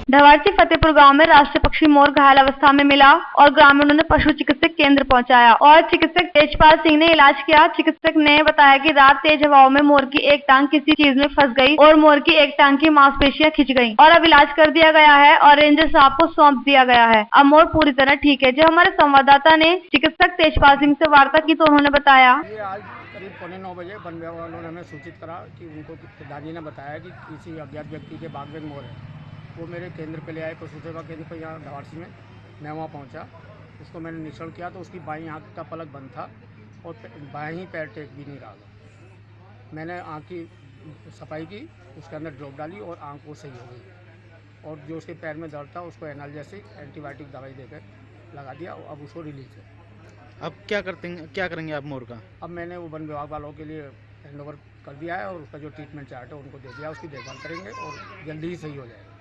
धवारसी फतेहपुर गांव में राष्ट्रीय पक्षी मोर घायल अवस्था में मिला और ग्रामीणों ने पशु चिकित्सक केंद्र पहुंचाया और चिकित्सक तेजपाल सिंह ने इलाज किया। चिकित्सक ने बताया कि रात तेज हवाओं में मोर की एक टांग किसी चीज में फंस गई और मोर की एक टांग की मांसपेशियां खिंच गईं और अब इलाज कर दिया गया है और रेंजर साहब को सौंप दिया गया है। अब मोर पूरी तरह ठीक है। जब हमारे संवाददाता ने चिकित्सक तेजपाल सिंह से वार्ता की तो उन्होंने बताया, आज करीब 8:45 बजे वन विभाग वालों ने हमें सूचित करा कि उनको दादी ने बताया कि किसी अज्ञात व्यक्ति के बाग में मोर है। वो मेरे केंद्र पे ले आए, पशु सेवा केंद्र पर यहाँ धवारसी में। मैं वहाँ पहुँचा, उसको मैंने निरीक्षण किया तो उसकी बाईं आँख का पलक बंद था और बाईं पैर टेक भी नहीं रहा था। मैंने आँख की सफाई की, उसके अंदर ड्रॉप डाली और आँख वो सही हो गई और जो उसके पैर में दर्द था उसको एनाल्जेसिक एंटीबायोटिक दवाई देकर लगा दिया और अब उसको रिलीज है। अब क्या करेंगे आप मोर का? अब मैंने वो वन विभाग वालों के लिए हैंड ओवर कर दिया है और उसका जो ट्रीटमेंट चार्ट है उनको दे दिया, उसकी देखभाल करेंगे और जल्दी ही सही हो जाएगा।